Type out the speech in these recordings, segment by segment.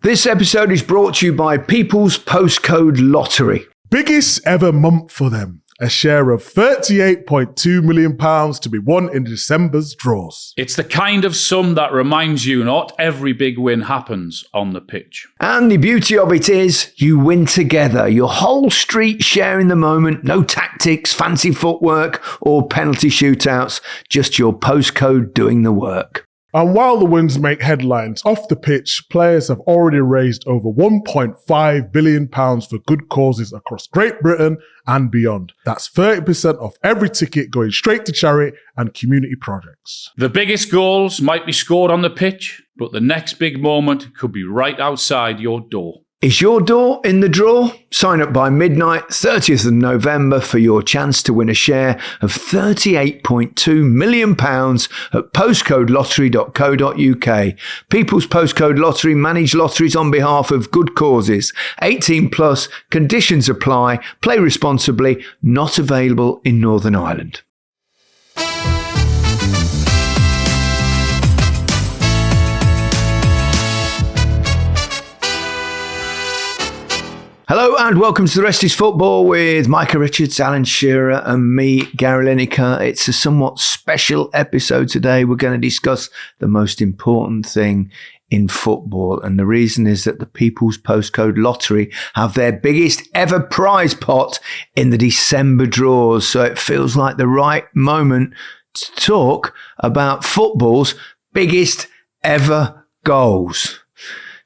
This episode is brought to you by People's Postcode Lottery. Biggest ever month for them. A share of £38.2 million to be won in December's draws. It's the kind of sum that reminds you not every big win happens on the pitch. And the beauty of it is you win together. Your whole street sharing the moment. No tactics, fancy footwork or penalty shootouts. Just your postcode doing the work. And while the wins make headlines off the pitch, players have already raised over £1.5 billion for good causes across Great Britain and beyond. That's 30% of every ticket going straight to charity and community projects. The biggest goals might be scored on the pitch, but the next big moment could be right outside your door. Is your door in the draw? Sign up by midnight, 30th of November for your chance to win a share of £38.2 million at postcodelottery.co.uk. People's Postcode Lottery manage lotteries on behalf of good causes. 18 plus, conditions apply, play responsibly, not available in Northern Ireland. Hello and welcome to The Rest is Football with Micah Richards, Alan Shearer and me, Gary Lineker. It's a somewhat special episode today. We're going to discuss the most important thing in football, and the reason is that the People's Postcode Lottery have their biggest ever prize pot in the December draws. So it feels like the right moment to talk about football's biggest ever goals.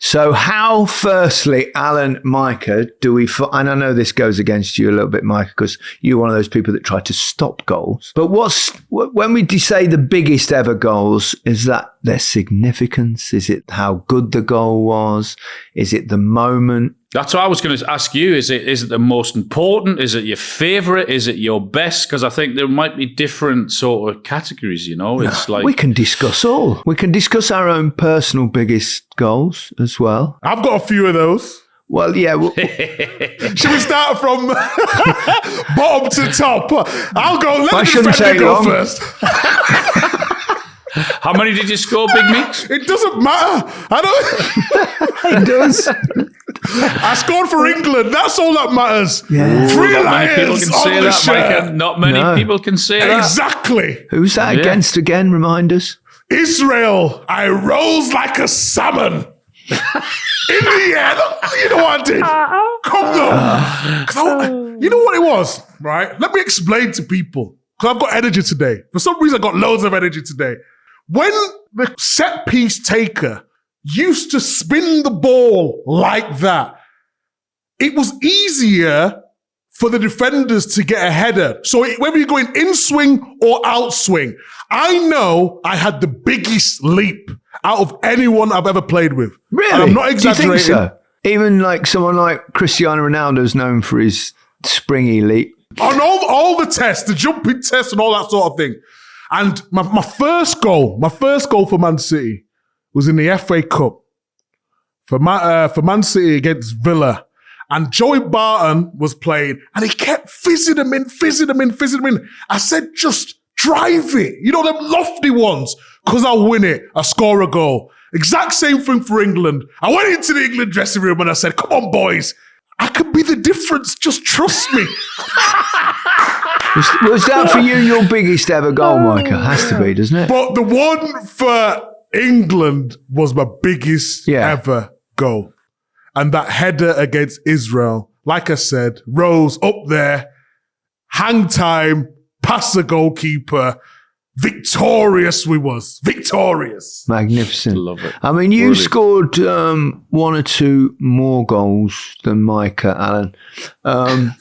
So how, firstly, Alan, Micah, do we... And I know this goes against you a little bit, Micah, because you're one of those people that try to stop goals. But when we say the biggest ever goals, is that their significance? Is it how good the goal was? Is it the moment? That's what I was going to ask you. Is it the most important? Is it your favourite? Is it your best? Because I think there might be different sort of categories, you know? It's like... We can discuss all. We can discuss our own personal biggest goals as well. I've got a few of those. Well, yeah. Should we start from bottom to top? I'll go. Let the defender go first. How many did you score, Big Meeks? It doesn't matter. It does. I scored for England. That's all that matters. Yeah. Three Not many people lions can on say the that, shirt. Micah. Not many people can say that. Exactly. Who's that against again? Remind us. Israel. I rose like a salmon. In the air. You know what I did? Come on. You know what it was, right? Let me explain to people. Because I've got energy today. For some reason, I've got loads of energy today. When the set piece taker used to spin the ball like that, it was easier for the defenders to get a header. So whether you're going in swing or out swing, I know I had the biggest leap out of anyone I've ever played with. Really? And I'm not exaggerating. Do you think so? Even like someone like Cristiano Ronaldo is known for his springy leap. On all the tests, the jumping tests and all that sort of thing. And my first goal for Man City was in the FA Cup for Man City against Villa. And Joey Barton was playing and he kept fizzing them in. I said, just drive it. You know, them lofty ones, because I'll win it. I score a goal. Exact same thing for England. I went into the England dressing room and I said, come on, boys. I could be the difference. Just trust me. Was that for you your biggest ever goal, Micah? Has to be, doesn't it? But the one for England was my biggest ever goal. And that header against Israel, like I said, rose up there, hang time, past the goalkeeper. Victorious we was. Victorious. Magnificent. Love it. I mean, you scored one or two more goals than Micah, Alan. I mean,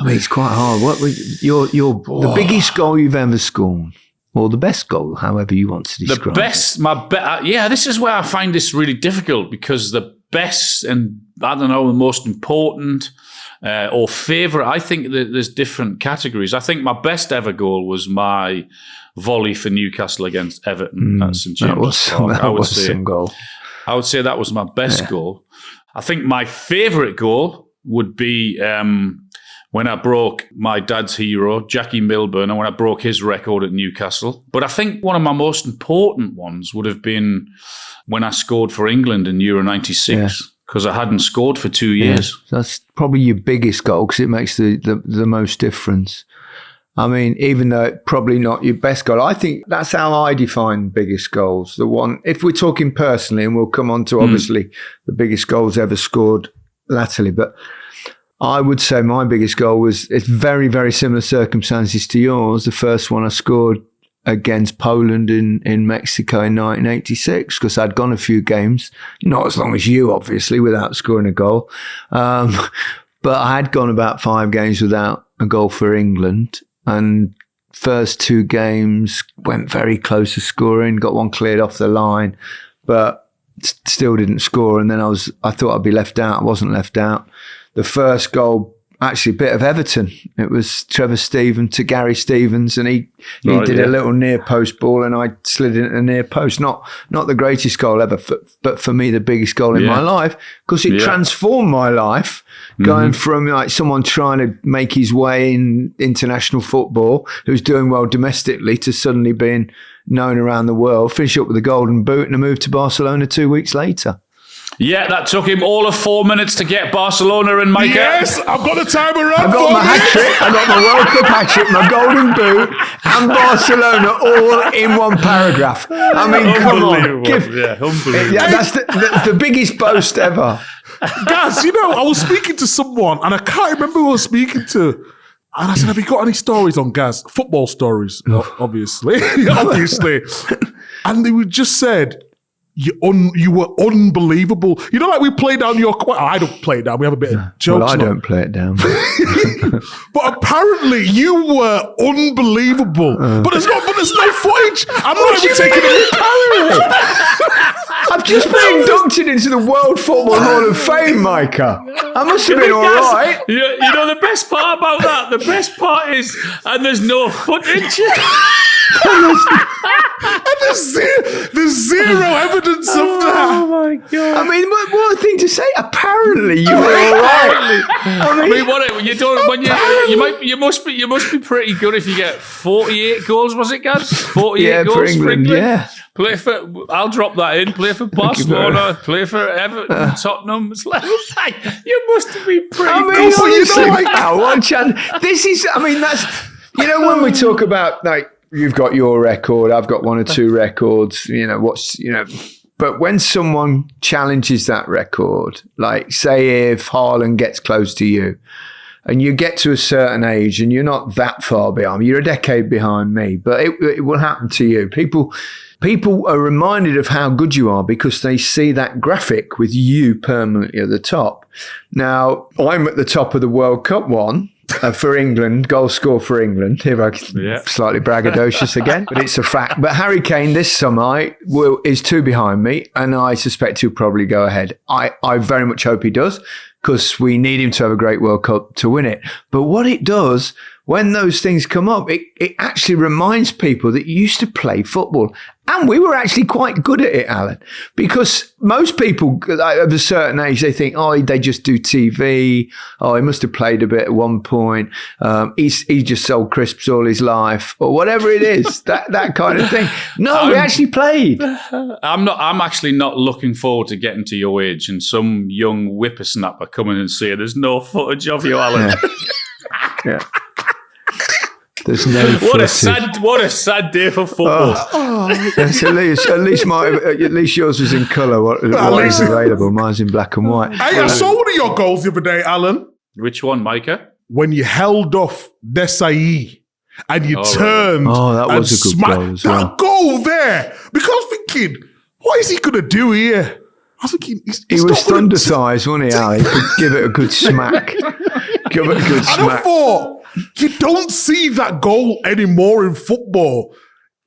it's quite hard. What was the biggest goal you've ever scored? Or the best goal, however you want to describe it. This is where I find this really difficult, because the best and, I don't know, the most important or favourite, I think that there's different categories. I think my best ever goal was my volley for Newcastle against Everton at St James Park. That was some goal. I would say that was my best goal. I think my favourite goal would be when I broke my dad's hero, Jackie Milburn, and when I broke his record at Newcastle. But I think one of my most important ones would have been when I scored for England in Euro 96, because I hadn't scored for 2 years. That's probably your biggest goal because it makes the most difference. I mean, even though it's probably not your best goal, I think that's how I define biggest goals. The one, if we're talking personally, and we'll come on to obviously the biggest goals ever scored latterly, but I would say my biggest goal it's very, very similar circumstances to yours. The first one I scored against Poland in Mexico in 1986, because I'd gone a few games, not as long as you, obviously, without scoring a goal. But I had gone about 5 games without a goal for England. And first 2 games went very close to scoring, got one cleared off the line, but still didn't score. And then I thought I'd be left out. I wasn't left out. The first goal, actually a bit of Everton. It was Trevor Stevens to Gary Stevens, and he did a little near post ball, and I slid it in a near post. Not the greatest goal ever, but for me the biggest goal in my life, because it transformed my life, going from like someone trying to make his way in international football, who's doing well domestically, to suddenly being known around the world, finish up with a golden boot and a move to Barcelona 2 weeks later. Yeah, that took him all of 4 minutes to get Barcelona and Micah. Yes, I've got the timer up. I got my hat trick, I got my World Cup hat trick, my golden boot, and Barcelona all in one paragraph. I mean, come on. Unbelievable. Yeah, that's the biggest boast ever. Guys, I was speaking to someone, and I can't remember who I was speaking to. And I said, have you got any stories on Gaz? Football stories, obviously. Obviously. And they just said, you were unbelievable. Like we play down your... I don't play it down. We have a bit of jokes. Well, I don't play it down. But apparently you were unbelievable. But there's no footage. I'm not even taking it. I've just been inducted into the World Football Hall of Fame, Micah. I must have been all right. You know the best part about that? The best part is, and there's no footage. And there's zero evidence of that. Oh my God! I mean, what a thing to say. Apparently, you were all right. I mean, what you don't when you must be pretty good if you get 48 goals. Was it, Gaz? 48 goals for England. Yeah. Play for. I'll drop that in. Play for Barcelona. Play for Everton, Tottenham. It's like, you must be pretty good. Honestly, one chance. This is. I mean, that's. When we talk about like. You've got your record, I've got 1 or 2 records, but when someone challenges that record, like say if Haaland gets close to you and you get to a certain age and you're not that far behind, you're a decade behind me, but it will happen to you. People are reminded of how good you are because they see that graphic with you permanently at the top. Now, I'm at the top of the World Cup one. For England, goal score for England. Here I slightly braggadocious again, but it's a fact. But Harry Kane this summer is 2 behind me, and I suspect he'll probably go ahead. I very much hope he does, because we need him to have a great World Cup to win it. But what it does, when those things come up, it actually reminds people that you used to play football. And we were actually quite good at it, Alan, because most people of a certain age, they think, they just do TV. He must have played a bit at one point. He just sold crisps all his life, or whatever it is, that kind of thing. No, we actually played. I'm actually not looking forward to getting to your age and some young whippersnapper coming and saying, there's no footage of you, Alan. Yeah. There's no footage. What a sad day for football. Yes, at least yours was in colour. What is available? Mine's in black and white. I saw one of your goals the other day, Alan. Which one, Micah? When you held off Desai and you turned. Oh, that was a good goal as well. That goal there, because I was thinking, what is he going to do here? I was thinking, he was thunder-sized, wasn't he, Ali? He could give it a good smack. Give it a good smack. And I thought, you don't see that goal anymore in football.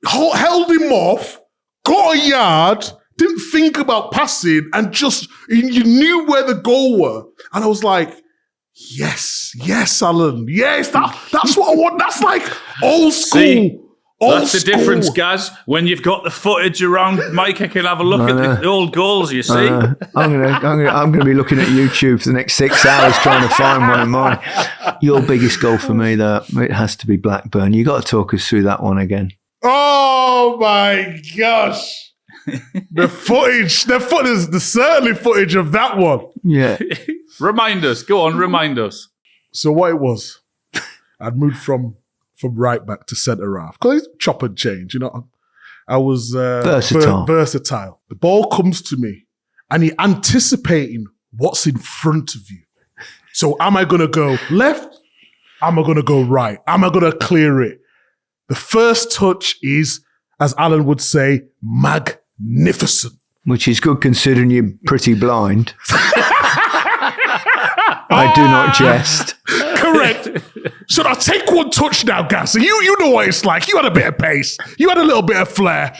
Held him off, got a yard, didn't think about passing, and you knew where the goal were. And I was like, yes, Alan, yes, that's what I want. That's like old That's the difference, Gaz. When you've got the footage around, Micah can have a look at the old goals, you see. I'm gonna be looking at YouTube for the next 6 hours trying to find one of mine. Your biggest goal for me, though, it has to be Blackburn. You got to talk us through that one again. Oh my gosh. The footage, there's certainly footage of that one. Yeah. Remind us. Go on, remind us. So what it was, I'd moved from right back to centre half. Because chop and change, I was versatile. The ball comes to me and you're anticipating what's in front of you. So am I going to go left? Am I going to go right? Am I going to clear it? The first touch is, as Alan would say, magnificent. Which is good considering you're pretty blind. I do not jest. Correct. Should I take one touch now, Gaz? You know what it's like. You had a bit of pace. You had a little bit of flair.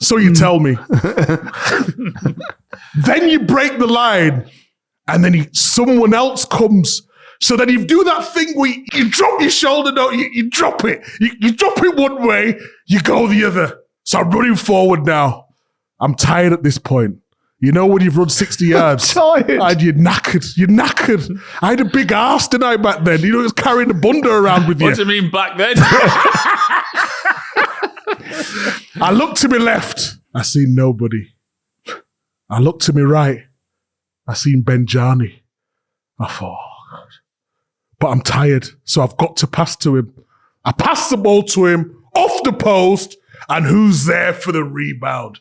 So you tell me. Then you break the line and then someone else comes. So then you do that thing where you drop your shoulder, you drop it. You drop it one way, you go the other. So I'm running forward now. I'm tired at this point. You know when you've run 60 yards? Tired. And you're knackered. I had a big arse tonight back then. It was carrying a bunda around with you. What do you mean back then? I looked to my left. I seen nobody. I looked to my right. I seen Benjani. I thought, oh God. But I'm tired, so I've got to pass to him. I passed the ball to him, off the post, and who's there for the rebound?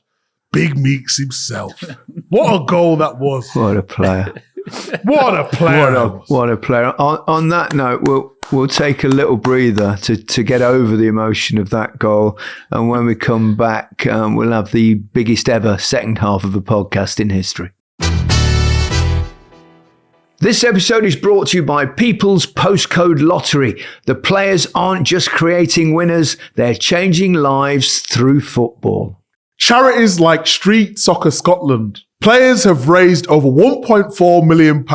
Big Meeks himself. What a goal that was. What a player. What a player. What a player. On that note, we'll take a little breather to get over the emotion of that goal. And when we come back, we'll have the biggest ever second half of a podcast in history. This episode is brought to you by People's Postcode Lottery. The players aren't just creating winners, they're changing lives through football. Charities like Street Soccer Scotland. Players have raised over £1.4 million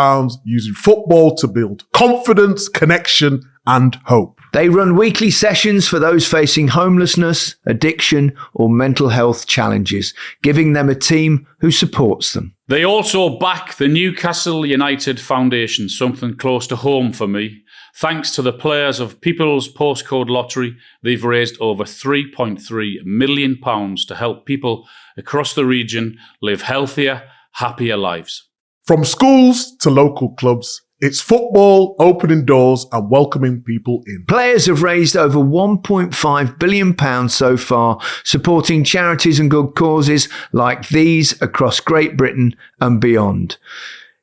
using football to build confidence, connection, and hope. They run weekly sessions for those facing homelessness, addiction, or mental health challenges, giving them a team who supports them. They also back the Newcastle United Foundation, something close to home for me. Thanks to the players of People's Postcode Lottery, they've raised over £3.3 million to help people across the region live healthier, happier lives. From schools to local clubs, it's football opening doors and welcoming people in. Players have raised over £1.5 billion so far, supporting charities and good causes like these across Great Britain and beyond.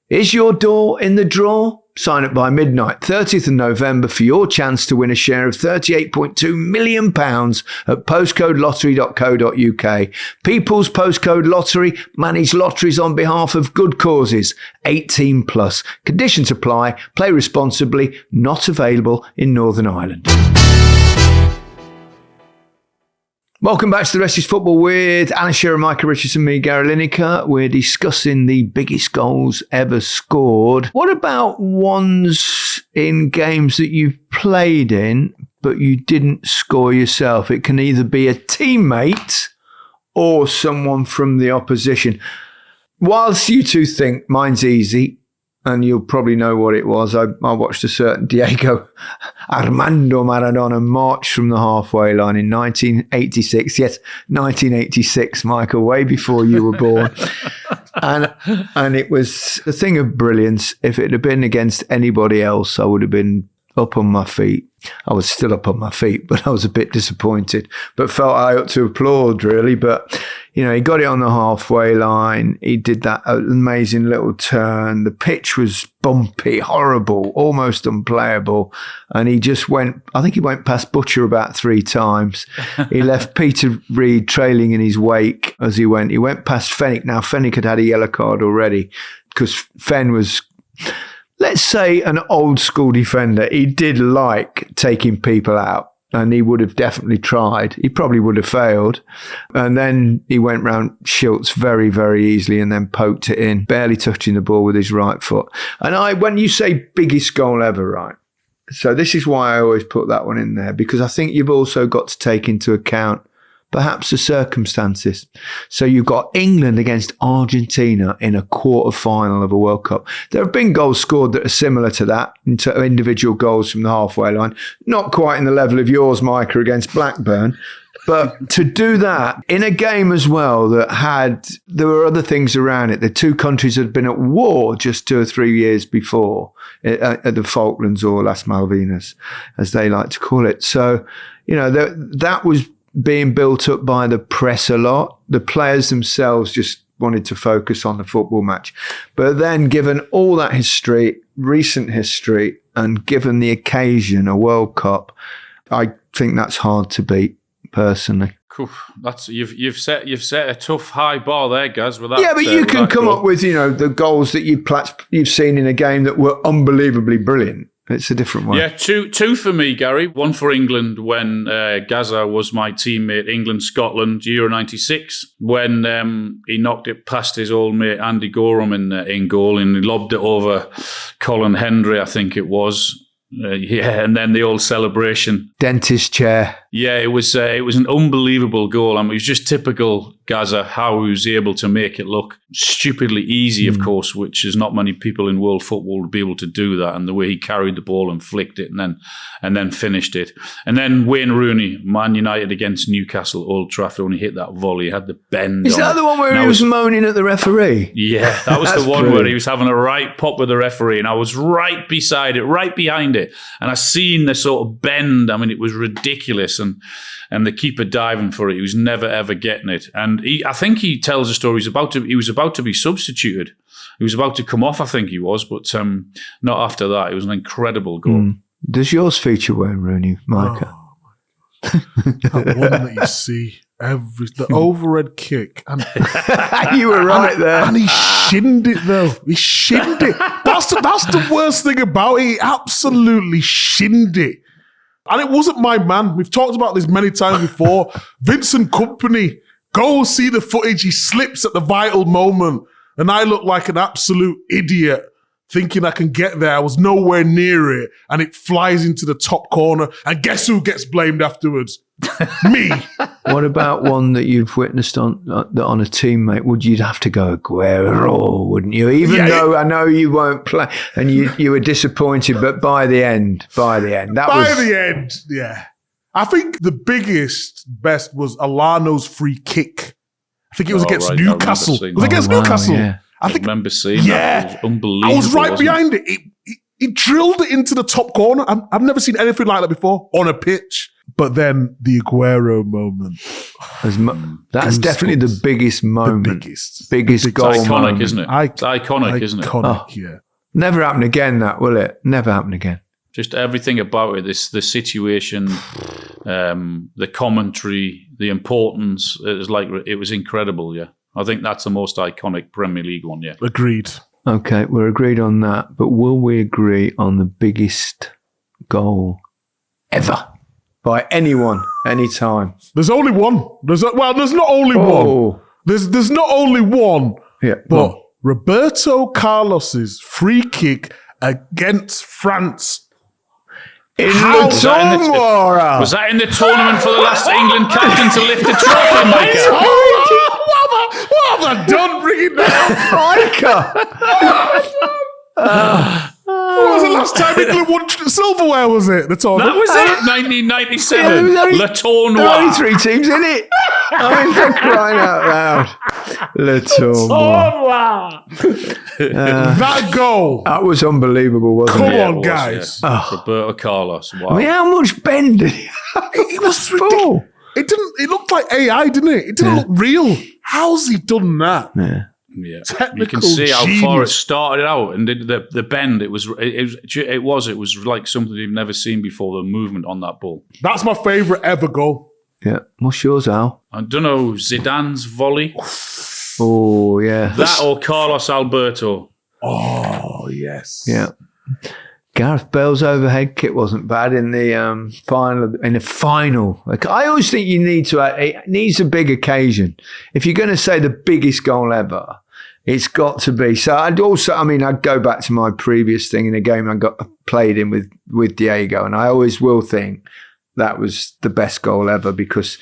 Is your door in the draw? Sign up by midnight, 30th of November, for your chance to win a share of £38.2 million at postcodelottery.co.uk. People's Postcode Lottery manage lotteries on behalf of good causes. 18 plus. Conditions apply. Play responsibly. Not available in Northern Ireland. Welcome back to The Rest is Football with Alan Shearer, Micah Richardson, me, Gary Lineker. We're discussing the biggest goals ever scored. What about ones in games that you've played in, but you didn't score yourself? It can either be a teammate or someone from the opposition. Whilst you two think mine's easy, and you'll probably know what it was, I watched a certain Diego Armando Maradona march from the halfway line in 1986. Yes, 1986, Michael, way before you were born. and it was a thing of brilliance. If it had been against anybody else, I would have been up on my feet. I was still up on my feet, but I was a bit disappointed, but felt I ought to applaud, really. But, you know, he got it on the halfway line. He did that amazing little turn. The pitch was bumpy, horrible, almost unplayable. And he just went, I think he went past Butcher about 3 times. He left Peter Reid trailing in his wake as he went. He went past Fenwick. Now, Fenwick had a yellow card already because Fen was, let's say, an old school defender. He did like taking people out, and he would have definitely tried. He probably would have failed. And then he went round Schultz very, very easily and then poked it in, barely touching the ball with his right foot. And when you say biggest goal ever, right, So this is why I always put that one in there, because I think you've also got to take into account perhaps the circumstances. So you've got England against Argentina in a quarter-final of a World Cup. There have been goals scored that are similar to that, into individual goals from the halfway line. Not quite in the level of yours, Micah, against Blackburn. But to do that in a game as well there were other things around it. The two countries had been at war just 2 or 3 years before at the Falklands, or Las Malvinas, as they like to call it. So, that was being built up by the press a lot. The players themselves just wanted to focus on the football match. But then given all that history, recent history, and given the occasion, a World Cup, I think that's hard to beat, personally. Cool. That's you've set a tough high bar there, Gaz. With that, yeah, but you can come up with the goals that you've seen in a game that were unbelievably brilliant. It's a different one. Yeah, two for me, Gary. One for England when Gaza was my teammate, England-Scotland, Euro 96, when he knocked it past his old mate Andy Gorham in goal, and he lobbed it over Colin Hendry, I think it was. And then the old celebration. Dentist chair. Yeah, it was an unbelievable goal. I mean, it was just typical Gaza, how he was able to make it look stupidly easy, of course, which is not many people in world football would be able to do that. And the way he carried the ball and flicked it and then finished it. And then Wayne Rooney, Man United against Newcastle, Old Trafford, when he hit that volley, he had the bend. Is that the one where he was moaning at the referee? Yeah, that was the one where he was having a right pop with the referee, and I was right beside it, right behind it, and I seen the sort of bend. I mean, it was ridiculous, and the keeper diving for it. He was never ever getting it, and I think he tells a story. He was about to be substituted. He was about to come off, I think he was, but not after that. It was an incredible goal. Does yours feature Wayne Rooney, Micah? That one that you see the overhead kick, and you were right there, and he shinned it though. He shinned it. That's the worst thing about it. He absolutely shinned it. And it wasn't my man. We've talked about this many times before. Vincent Kompany, go see the footage. He slips at the vital moment. And I look like an absolute idiot thinking I can get there. I was nowhere near it. And it flies into the top corner. And guess who gets blamed afterwards? Me. What about one that you've witnessed on a teammate? You'd have to go Agüero, wouldn't you? Even though I know you won't play, and you were disappointed, but by the end, yeah. I think the best was Alano's free kick. I think it was against Newcastle. It was against Newcastle. Yeah. I remember seeing that. It was unbelievable. I was right behind it. He drilled it into the top corner. I've never seen anything like that before on a pitch. But then the Agüero moment. That's definitely the biggest moment. The biggest goal iconic, moment. Isn't it? It's iconic, isn't it? Iconic, yeah. Never happen again, that, will it? Never happen again. Just everything about it, the situation, the commentary, the importance. It was incredible, yeah. I think that's the most iconic Premier League one, yeah. Agreed. Okay, we're agreed on that. But will we agree on the biggest goal ever? By anyone, anytime. There's only one. There's not only one. There's not only one. Yeah, but Roberto Carlos's free kick against France. Was that in the tournament for the last England captain to lift the trophy, Micah? What have I done bringing that Micah? What was the last time England won silverware, was it? The tournament? That was it, 1997. Le Tournoi. There are only 3 teams in it. I mean, for crying out loud. Le Tournoi. That goal. That was unbelievable, wasn't Come it? on, guys. Yeah. Roberto Carlos. Wow. I mean, how much bend did he have? It was ridiculous. It looked like AI, didn't it? It didn't look real. How's he done that? Yeah. Yeah, Technical you can see how genius. far it started out, and the bend. It was like something you've never seen before. The movement on that ball. That's my favourite ever goal. Yeah. What's yours, Al? I don't know, Zidane's volley. Oh, yeah. That or Carlos Alberto. Oh, yes. Yeah. Gareth Bale's overhead kick wasn't bad in the final. Like, I always think it needs a big occasion. If you're going to say the biggest goal ever, It's got to be. So I'd go back to my previous thing in a game I played in with Diego, and I always will think that was the best goal ever because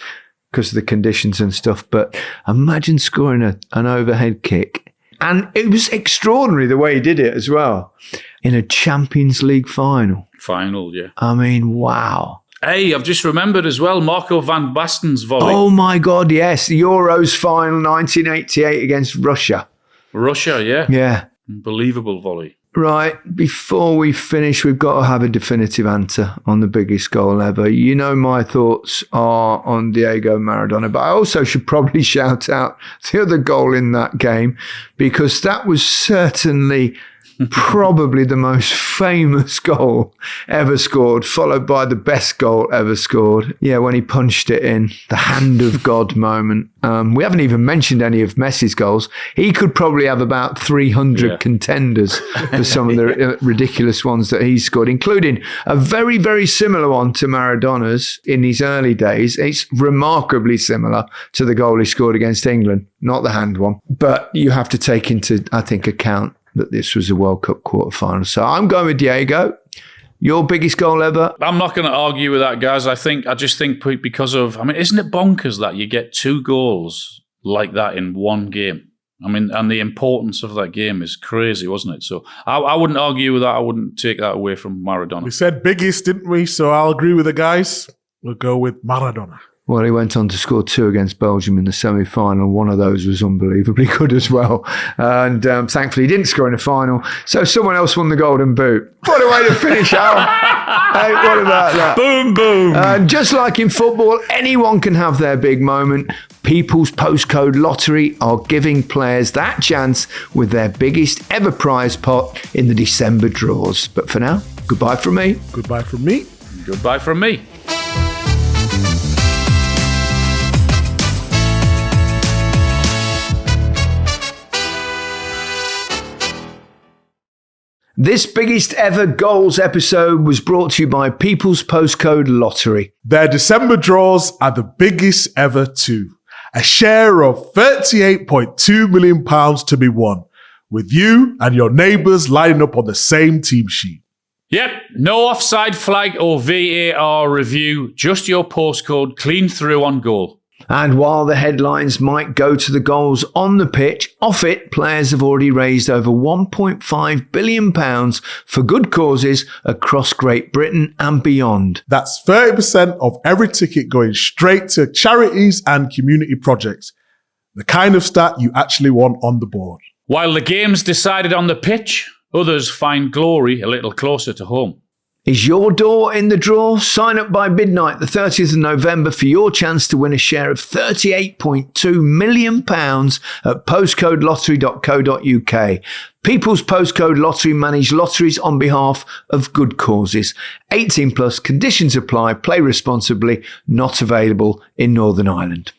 of the conditions and stuff. But imagine scoring an overhead kick. And it was extraordinary the way he did it as well in a Champions League final. Final, yeah. I mean, wow. Hey, I've just remembered as well, Marco van Basten's volley. Oh my God, yes. The Euros final 1988 against Russia. Russia, yeah. Yeah. Unbelievable volley. Right, before we finish, we've got to have a definitive answer on the biggest goal ever. You know my thoughts are on Diego Maradona, but I also should probably shout out the other goal in that game because that was certainly probably the most famous goal ever scored, followed by the best goal ever scored. Yeah, when he punched it in, the hand of God moment. We haven't even mentioned any of Messi's goals. He could probably have about 300 contenders for some of the ridiculous ones that he scored, including a very, very similar one to Maradona's in his early days. It's remarkably similar to the goal he scored against England, not the hand one. But you have to take into, I think, account that this was a World Cup quarter-final. So I'm going with Diego. Your biggest goal ever? I'm not going to argue with that, guys. I just think because of, isn't it bonkers that you get 2 goals like that in one game? And the importance of that game is crazy, wasn't it? So I wouldn't argue with that. I wouldn't take that away from Maradona. We said biggest, didn't we? So I'll agree with the guys. We'll go with Maradona. Well, he went on to score 2 against Belgium in the semi-final. One of those was unbelievably good as well. And thankfully, he didn't score in the final. So someone else won the Golden Boot. What a way to finish, Al. Hey, what about that? Boom, boom. Just like in football, anyone can have their big moment. People's Postcode Lottery are giving players that chance with their biggest ever prize pot in the December draws. But for now, goodbye from me. Goodbye from me. Goodbye from me. This biggest ever goals episode was brought to you by People's Postcode Lottery. Their December draws are the biggest ever too. A share of £38.2 million to be won, with you and your neighbours lining up on the same team sheet. Yep, no offside flag or VAR review, just your postcode clean through on goal. And while the headlines might go to the goals on the pitch, off it, players have already raised over £1.5 billion for good causes across Great Britain and beyond. That's 30% of every ticket going straight to charities and community projects. The kind of stat you actually want on the board. While the game's decided on the pitch, others find glory a little closer to home. Is your door in the draw? Sign up by midnight, the 30th of November, for your chance to win a share of £38.2 million at postcodelottery.co.uk. People's Postcode Lottery manage lotteries on behalf of good causes. 18 plus, conditions apply, play responsibly, not available in Northern Ireland.